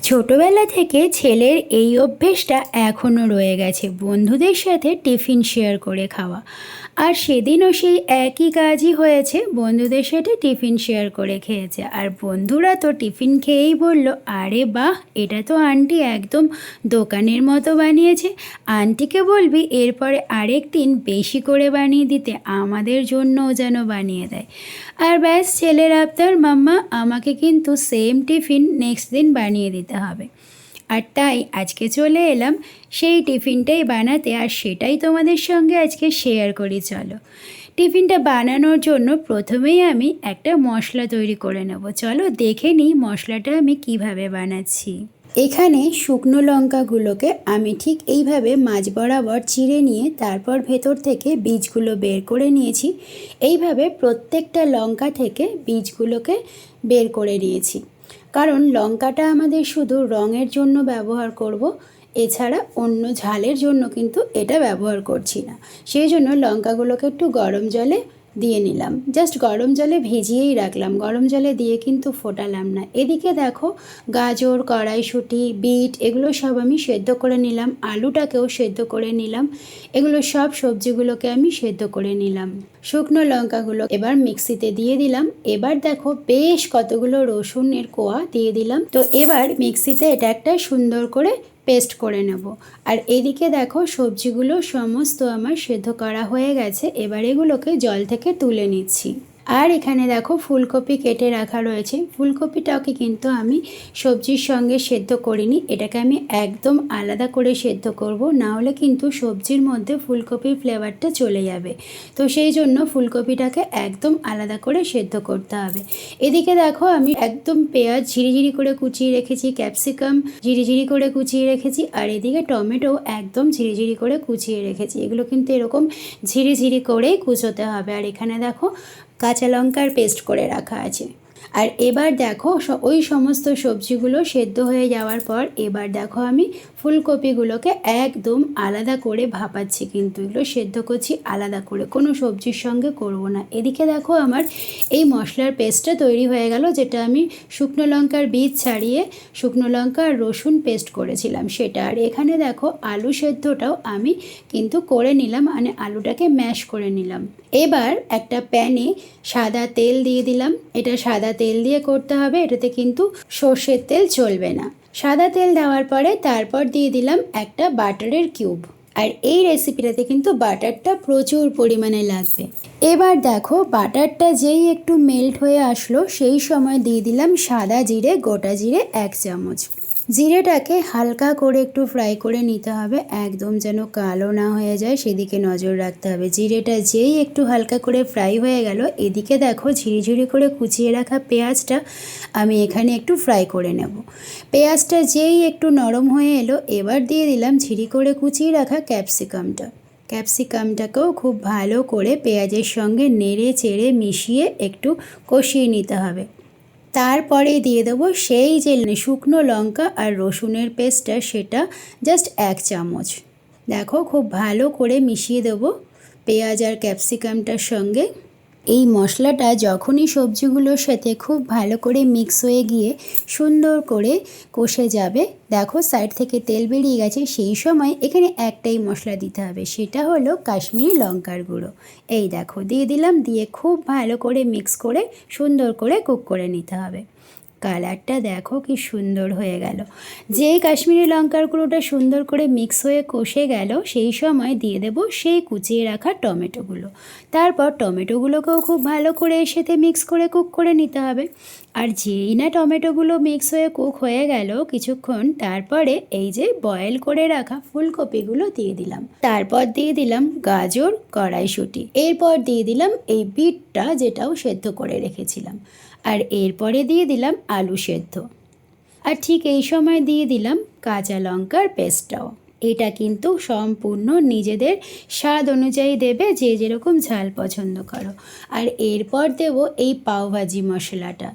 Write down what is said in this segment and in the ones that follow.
ছোটবেলা থেকে ছেলের এই অভ্যেসটা এখনও রয়ে গেছে, বন্ধুদের সাথে টিফিন শেয়ার করে খাওয়া। আর সেদিনও সেই একই কাজই হয়েছে, বন্ধুদের সাথে টিফিন শেয়ার করে খেয়েছে। আর বন্ধুরা তো টিফিন খেয়েই বলল, আরে বাহ, এটা তো আন্টি একদম দোকানের মতো বানিয়েছে। আন্টিকে বলবি এরপরে আরেক দিন বেশি করে বানিয়ে দিতে, আমাদের জন্যও যেন বানিয়ে দেয়। আর ব্যাস, ছেলের আবদার, মাম্মা আমাকে কিন্তু সেম টিফিন নেক্সট দিন বানিয়ে দিতে হবে। আর তাই আজকে চলে এলাম সেই টিফিনটাই বানাতে, আর সেটাই তোমাদের সঙ্গে আজকে শেয়ার করি। চলো, টিফিনটা বানানোর জন্য প্রথমেই আমি একটা মশলা তৈরি করে নেব। চলো দেখে নিই মশলাটা আমি কিভাবে বানাচ্ছি। এখানে শুকনো লঙ্কাগুলোকে আমি ঠিক এইভাবে মাঝ বরাবর চিড়ে নিয়ে তারপর ভেতর থেকে বীজগুলো বের করে নিয়েছি। এইভাবে প্রত্যেকটা লঙ্কা থেকে বীজগুলোকে বের করে নিয়েছি, কারণ লঙ্কাটা আমাদের শুধু রঙের জন্য ব্যবহার করব, এছাড়া অন্য ঝালের জন্য কিন্তু এটা ব্যবহার করছি না। সেই জন্য লঙ্কাগুলোকে একটু গরম জলে দিয়ে নিলাম, জাস্ট গরম জলে ভিজিয়েই রাখলাম, গরম জলে দিয়ে কিন্তু ফোটালাম না। এদিকে দেখো, গাজর, কড়াইশুঁটি, বিট এগুলো সব আমি সেদ্ধ করে নিলাম, আলুটাকেও সেদ্ধ করে নিলাম। এগুলো সব সবজিগুলোকে আমি সেদ্ধ করে নিলাম। শুকনো লঙ্কাগুলো এবার মিক্সিতে দিয়ে দিলাম। এবার দেখো, বেশ কতগুলো রসুনের কোয়া দিয়ে দিলাম। তো এবার মিক্সিতে এটা একটা সুন্দর করে পেস্ট করে নেব। আর এদিকে দেখো, সবজিগুলো সমস্ত আমার সেদ্ধ করা হয়ে গেছে। এবার এগুলোকে জল থেকে তুলে নিচ্ছি। আর এখানে দেখো, ফুলকপি কেটে রাখা রয়েছে। ফুলকপিটাকে কিন্তু আমি সবজির সঙ্গে সেদ্ধ করিনি, এটাকে আমি একদম আলাদা করে সেদ্ধ করব, না হলে কিন্তু সবজির মধ্যে ফুলকপির ফ্লেভারটা চলে যাবে। তো সেই জন্য ফুলকপিটাকে একদম আলাদা করে সেদ্ধ করতে হবে। এদিকে দেখো, আমি একদম পেঁয়াজ ঝিরিঝিরি করে কুচিয়ে রেখেছি, ক্যাপসিকাম ঝিরিঝিরি করে কুচিয়ে রেখেছি, আর এদিকে টমেটো একদম ঝিরিঝিরি করে কুচিয়ে রেখেছি। এগুলো কিন্তু এরকম ঝিরিঝিরি করেই কুচোতে হবে। আর এখানে দেখো, কাঁচা লঙ্কার পেস্ট করে রাখা আছে। আর এবার দেখো, ওই সমস্ত সবজিগুলো সেদ্ধ হয়ে যাওয়ার পর এবার দেখো, আমি ফুলকপিগুলোকে একদম আলাদা করে ভাপাচ্ছি, কিন্তু এগুলো সেদ্ধ করছি আলাদা করে, কোনো সবজির সঙ্গে করব না। এদিকে দেখো, আমার এই মশলার পেস্টটা তৈরি হয়ে গেল, যেটা আমি শুকনো লঙ্কার বীজ ছাড়িয়ে শুকনো লঙ্কা আর রসুন পেস্ট করেছিলাম সেটা। আর এখানে দেখো, আলু সেদ্ধটাও আমি কিন্তু করে নিলাম, মানে আলুটাকে ম্যাশ করে নিলাম। এবার একটা প্যানে সাদা তেল দিয়ে দিলাম। এটা সাদা তেল দিয়ে করতে হবে, এটাতে কিন্তু সর্ষের তেল চলবে না। সাদা তেল দেওয়ার পরে তারপর দিয়ে দিলাম একটা বাটারের কিউব। আর এই রেসিপিটাতে কিন্তু বাটারটা প্রচুর পরিমাণে লাগবে। এবার দেখো, বাটারটা যেই একটু মেল্ট হয়ে আসলো, সেই সময় দিয়ে দিলাম সাদা জিরে, গোটা জিরে 1 চামচ। জিরেটাকে হালকা করে একটু ফ্রাই করে নিতে হবে, একদম যেন কালো না হয়ে যায় সেদিকে নজর রাখতে হবে। জিরেটা যেই একটু হালকা করে ফ্রাই হয়ে গেল, এদিকে দেখো, ঝিরিঝিরি করে কুচিয়ে রাখা পেঁয়াজটা আমি এখানে একটু ফ্রাই করে নেব। পেঁয়াজটা যেই একটু নরম হয়ে এলো, এবার দিয়ে দিলাম ঝিরি করে কুচিয়ে রাখা ক্যাপসিকামটা। ক্যাপসিকামটাকেও খুব ভালো করে পেঁয়াজের সঙ্গে নেড়ে চেড়ে মিশিয়ে একটু কষিয়ে নিতে হবে। তারপরে দিয়ে দেবো সেই যে শুকনো লঙ্কা আর রসুনের পেস্টটা, সেটা জাস্ট 1 চামচ। দেখো, খুব ভালো করে মিশিয়ে দেবো পেঁয়াজ আর ক্যাপসিকামটার সঙ্গে। এই মশলাটা যখনই সবজিগুলোর সাথে খুব ভালো করে মিক্স হয়ে গিয়ে সুন্দর করে কষে যাবে, দেখো সাইড থেকে তেল বেরিয়ে গেছে, সেই সময় এখানে একটাই মশলা দিতে হবে, সেটা হলো কাশ্মীরি লঙ্কার গুঁড়ো। এই দেখো, দিয়ে দিলাম, দিয়ে খুব ভালো করে মিক্স করে সুন্দর করে কুক করে নিতে হবে। কালারটা দেখো কি সুন্দর হয়ে গেল। যেই কাশ্মীরি লঙ্কার গুঁড়োটা সুন্দর করে মিক্স হয়ে কষে গেল, সেই সময় দিয়ে দেব সেই কুচিয়ে রাখা টমেটোগুলো। তারপর টমেটোগুলোকেও খুব ভালো করে এর সাথে মিক্স করে কুক করে নিতে হবে। আর যেই না টমেটোগুলো মিক্স হয়ে কুক হয়ে গেল কিছুক্ষণ, তারপরে এই যে বয়েল করে রাখা ফুলকপিগুলো দিয়ে দিলাম। তারপর দিয়ে দিলাম গাজর, কড়াইশুঁটি। এরপর দিয়ে দিলাম এই বিটটা, যেটাও সেদ্ধ করে রেখেছিলাম। আর এরপরে দিয়ে দিলাম আলু সেদ্ধ। আর ঠিক এই সময় দিয়ে দিলাম কাঁচা লঙ্কার পেস্টটাও। এটা কিন্তু সম্পূর্ণ নিজেদের স্বাদ অনুযায়ী দেবে, যে যেরকম ঝাল পছন্দ করো। আর এরপর দেব এই পাওভাজি মশলাটা।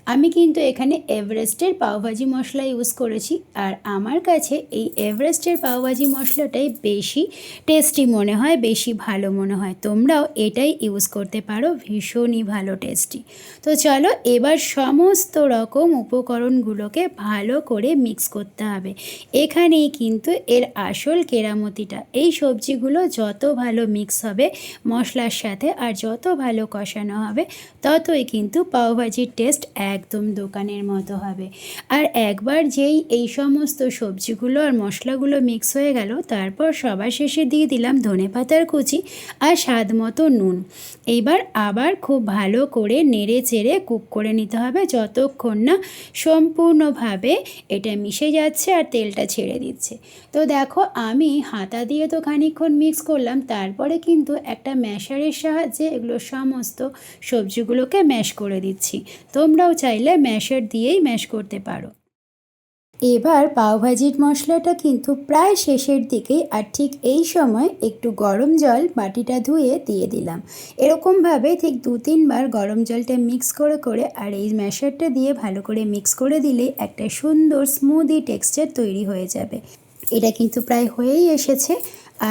আমি কিন্তু এখানে এভারেস্টের পাওভাজি মশলা ইউজ করেছি, আর আমার কাছে এই এভারেস্টের পাওভাজি মশলাটাই বেশি টেস্টি মনে হয়, বেশি ভালো মনে হয়। তোমরাও এটাই ইউজ করতে পারো, ভীষণই ভালো টেস্টি। তো চলো এবার সমস্ত রকম উপকরণগুলোকে ভালো করে মিক্স করতে হবে। এখানেই কিন্তু এর আসল কেরামতিটা। এই সবজিগুলো যত ভালো মিক্স হবে মশলার সাথে আর যত ভালো কষানো হবে ততই কিন্তু পাওভাজির টেস্ট একদম দোকানের মতো হবে। আর একবার যেই এই সমস্ত সবজিগুলো আর মশলাগুলো মিক্স হয়ে গেল, তারপর সবার শেষে দিয়ে দিলাম ধনেপাতার কুচি আর স্বাদ মতো নুন। এইবার আবার খুব ভালো করে নেড়ে চেড়ে কুক করে নিতে হবে যতক্ষণ না সম্পূর্ণভাবে এটা মিশে যাচ্ছে আর তেলটা ছেড়ে দিচ্ছে। তো দেখো আমি হাতা দিয়ে তো খানিকক্ষণ মিক্স করলাম, তারপরে কিন্তু একটা ম্যাশারের সাহায্যে এগুলো সমস্ত সবজিগুলোকে ম্যাশ করে দিচ্ছি। তোমরাও চাইলে ম্যাশার দিয়েই ম্যাশ করতে পারো। এবার পাওভাজির মশলাটা কিন্তু প্রায় শেষের দিকেই, আর ঠিক এই সময় একটু গরম জল বাটিটা ধুয়ে দিয়ে দিলাম। এরকমভাবে ঠিক 2-3 বার গরম জলটা মিক্স করে করে আর এই ম্যাশারটা দিয়ে ভালো করে মিক্স করে দিলেই একটা সুন্দর স্মুদি টেক্সচার তৈরি হয়ে যাবে। এটা কিন্তু প্রায় হয়েই এসেছে।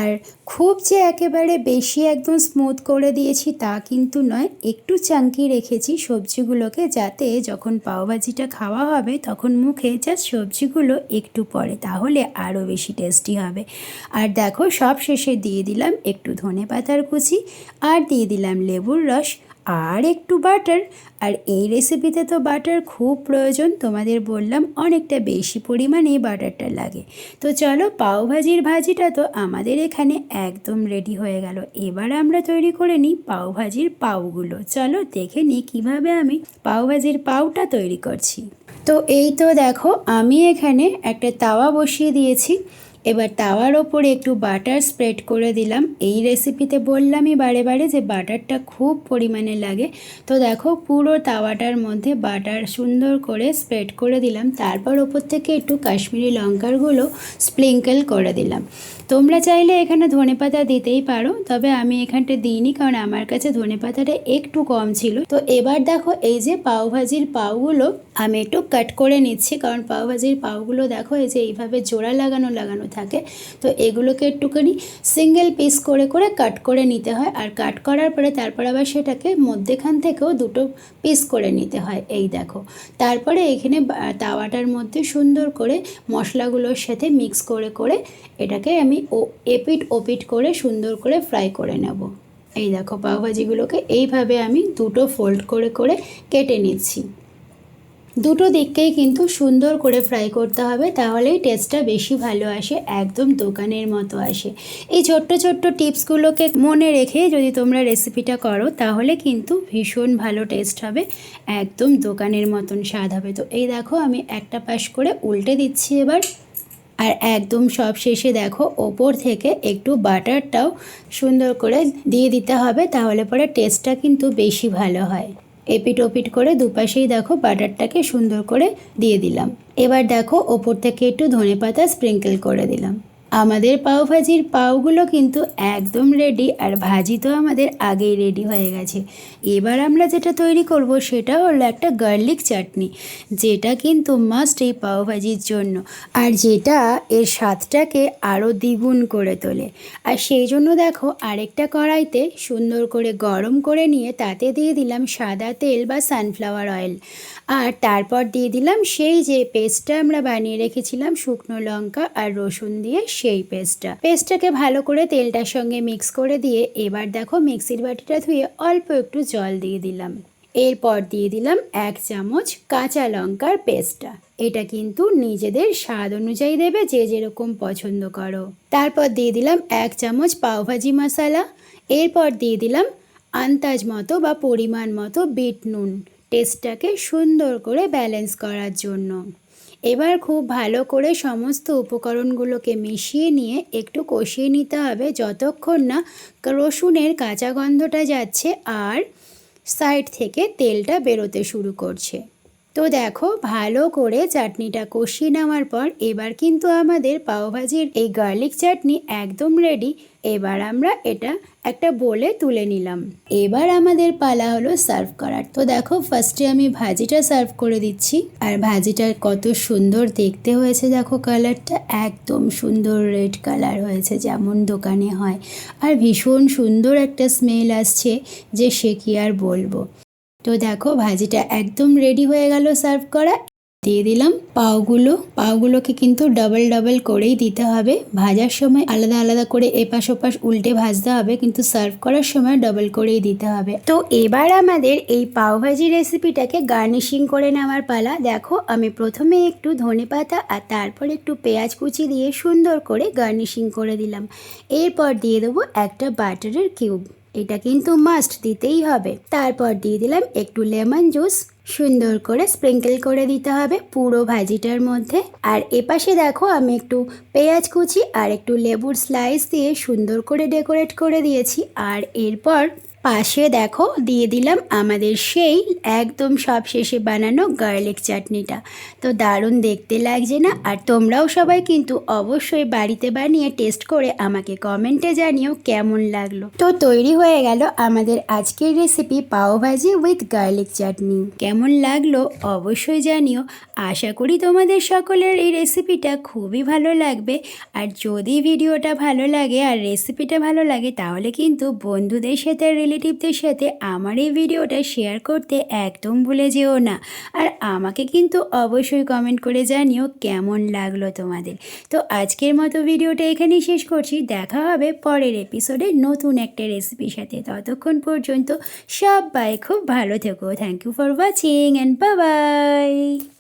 আর খুব যে একেবারে বেশি একদম স্মুথ করে দিয়েছি তা কিন্তু নয়, একটু চাঙ্কি রেখেছি সবজিগুলোকে, যাতে যখন পাওভাজিটা খাওয়া হবে তখন মুখে জাস্ট সবজিগুলো একটু পড়ে, তাহলে আরও বেশি টেস্টি হবে। আর দেখো সব শেষে দিয়ে দিলাম একটু ধনেপাতার কুচি আর দিয়ে দিলাম লেবুর রস আর একটু বাটার। আর এই রেসিপিতে তো বাটার খুব প্রয়োজন, তোমাদের বললাম অনেকটা বেশি পরিমাণে বাটারটা লাগে। তো চলো পাওভাজির ভাজিটা তো আমাদের এখানে একদম রেডি হয়ে গেল। এবার আমরা তৈরি করে নিই পাওভাজির পাউগুলো। চলো দেখে নিই কীভাবে আমি পাওভাজির পাউটা তৈরি করছি। তো এই তো দেখো আমি এখানে একটা তাওয়া বসিয়ে দিয়েছি। এবার তাওয়ার ওপরে একটু বাটার স্প্রেড করে দিলাম। এই রেসিপিতে বললামই বারে বারে যে বাটারটা খুব পরিমাণে লাগে। তো দেখো পুরো তাওয়াটার মধ্যে বাটার সুন্দর করে স্প্রেড করে দিলাম। তারপর ওপর থেকে একটু কাশ্মীরি লঙ্কার গুঁড়ো স্প্রিঙ্কেল করে দিলাম। তোমরা চাইলে এখানে ধনেপাতা দিতেই পারো, তবে আমি এখানটা দিইনি কারণ আমার কাছে ধনেপাতাটা একটু কম ছিল। তো এবার দেখো এই যে পাওভাজির পাউগুলো আমি একটু কাট করে নিচ্ছি, কারণ পাওভাজির পাউগুলো দেখো এই যে এইভাবে জোড়া লাগানো লাগানো থাকে। তো এগুলোকে একটুখানি সিঙ্গেল পিস করে করে কাট করে নিতে হয়, আর কাট করার পরে তারপর আবার সেটাকে মধ্যেখান থেকেও দুটো পিস করে নিতে হয়। এই দেখো তারপরে এখানে তাওয়াটার মধ্যে সুন্দর করে মশলাগুলোর সাথে মিক্স করে করে এটাকে আমি এপিট ওপিট করে সুন্দর করে ফ্রাই করে নেব। এই দেখো পাওভাজিগুলোকে এইভাবে আমি দুটো ফোল্ড করে করে কেটে নিচ্ছি। দুটো দিককেই কিন্তু সুন্দর করে ফ্রাই করতে হবে, তাহলেই টেস্টটা বেশি ভালো আসে, একদম দোকানের মতো আসে। এই ছোট্ট ছোট্ট টিপসগুলোকে মনে রেখে যদি তোমরা রেসিপিটা করো তাহলে কিন্তু ভীষণ ভালো টেস্ট হবে, একদম দোকানের মতন স্বাদ হবে। তো এই দেখো আমি একটা পাশ করে উল্টে দিচ্ছি এবার। আর একদম সব শেষে দেখো ওপর থেকে একটু বাটারটাও সুন্দর করে দিয়ে দিতে হবে, তাহলে পরে টেস্টটা কিন্তু বেশি ভালো হয়। এপিট ওপিট করে দুপাশেই দেখো বাটারটাকে সুন্দর করে দিয়ে দিলাম। এবার দেখো ওপর থেকে একটু ধনেপাতা স্প্রিঙ্কেল করে দিলাম। আমাদের পাওভাজির পাউগুলো কিন্তু একদম রেডি, আর ভাজি তো আমাদের আগেই রেডি হয়ে গেছে। এবার আমরা যেটা তৈরি করব সেটা হলো একটা গার্লিক চাটনি, যেটা কিন্তু মাস্ট এই পাওভাজির জন্য, আর যেটা এর স্বাদটাকে আরও দ্বিগুণ করে তোলে। আর সেই জন্য দেখো আরেকটা কড়াইতে সুন্দর করে গরম করে নিয়ে তাতে দিয়ে দিলাম সাদা তেল বা সানফ্লাওয়ার অয়েল, আর তারপর দিয়ে দিলাম সেই যে পেস্টটা আমরা বানিয়ে রেখেছিলাম শুকনো লঙ্কা আর রসুন দিয়ে, সেই পেস্টটাকে ভালো করে তেলটার সঙ্গে মিক্স করে দিয়ে এবার দেখো মিক্সির বাটিটা ধুয়ে অল্প একটু জল দিয়ে দিলাম। এরপর দিয়ে দিলাম 1 চামচ কাঁচা লঙ্কার পেস্টটা। এটা কিন্তু নিজেদের স্বাদ অনুযায়ী দেবে, যে যেরকম পছন্দ করো। তারপর দিয়ে দিলাম 1 চামচ পাওভাজি মশলা। এরপর দিয়ে দিলাম আন্দাজ মতো বা পরিমাণ মতো বিট নুন, টেস্টটাকে সুন্দর করে ব্যালেন্স করার জন্য। এবার খুব ভালো করে সমস্ত উপকরণগুলোকে মিশিয়ে নিয়ে একটু কষিয়ে নিতে হবে যতক্ষণ না রসুনের কাঁচা গন্ধটা যাচ্ছে আর সাইড থেকে তেলটা বেরোতে শুরু করছে। তো দেখো ভালো করে চাটনিটা কষিয়ে নেওয়ার পর এবার কিন্তু আমাদের পাওভাজির এই গার্লিক চাটনি একদম রেডি। এবার আমরা এটা একটা বোলে তুলে নিলাম। এবার আমাদের পালা হলো সার্ভ করার। তো দেখো ফার্স্টে আমি ভাজিটা সার্ভ করে দিচ্ছি। আর ভাজিটা কত সুন্দর দেখতে হয়েছে, দেখো কালারটা একদম সুন্দর রেড কালার হয়েছে যেমন দোকানে হয়। আর ভীষণ সুন্দর একটা স্মেল আসছে যে সে কি আর বলবো। তো দেখো ভাজিটা একদম রেডি হয়ে গেল সার্ভ করা। দিয়ে দিলাম পাওগুলোকে কিন্তু ডাবল ডাবল করেই দিতে হবে। ভাজার সময় আলাদা আলাদা করে এপাশ ওপাশ উল্টে ভাজতে হবে, কিন্তু সার্ভ করার সময় ডাবল করেই দিতে হবে। তো এবার আমাদের এই পাওভাজি রেসিপিটাকে গার্নিশিং করে নেওয়ার পালা। দেখো আমি প্রথমে একটু ধনেপাতা আর তারপর একটু পেঁয়াজ কুচি দিয়ে সুন্দর করে গার্নিশিং করে দিলাম। এরপর দিয়ে দেবো একটা বাটারের কিউব, এটা কিন্তু মাস্ট দিতেই হবে। তারপর দিয়ে দিলাম একটু লেমন জুস, সুন্দর করে স্প্রিঙ্কেল করে দিতে হবে পুরো ভাজিটার মধ্যে। আর এপাশে দেখো আমি একটু পেঁয়াজ কুচি আর একটু লেবুর স্লাইস দিয়ে সুন্দর করে ডেকোরেট করে দিয়েছি। আর এরপর পাশে দেখো দিয়ে দিলাম আমাদের সেই একদম সব শেষে বানানো গার্লিক চাটনিটা। তো দারুণ দেখতে লাগছে না? আর তোমরাও সবাই কিন্তু অবশ্যই বাড়িতে বানিয়ে টেস্ট করে আমাকে কমেন্টে জানিও কেমন লাগলো। তো তৈরি হয়ে গেল আমাদের আজকের রেসিপি পাওভাজি উইথ গার্লিক চাটনি। কেমন লাগলো অবশ্যই জানিও। আশা করি তোমাদের সকলের এই রেসিপিটা খুবই ভালো লাগবে। আর যদি ভিডিওটা ভালো লাগে আর রেসিপিটা ভালো লাগে তাহলে কিন্তু বন্ধুদের সাথে আর রিলেটিভদের সাথে আমার এই ভিডিওটা শেয়ার করতে একদম ভুলে যেও না। আর আমাকে কিন্তু অবশ্যই কমেন্ট করে জানিও কেমন লাগলো তোমাদের। তো আজকের মতো ভিডিওটা এখানেই শেষ করছি। দেখা হবে পরের এপিসোডে নতুন একটা রেসিপির সাথে। ততক্ষণ পর্যন্ত সবাই খুব ভালো থেকো। Thank you for watching and bye by.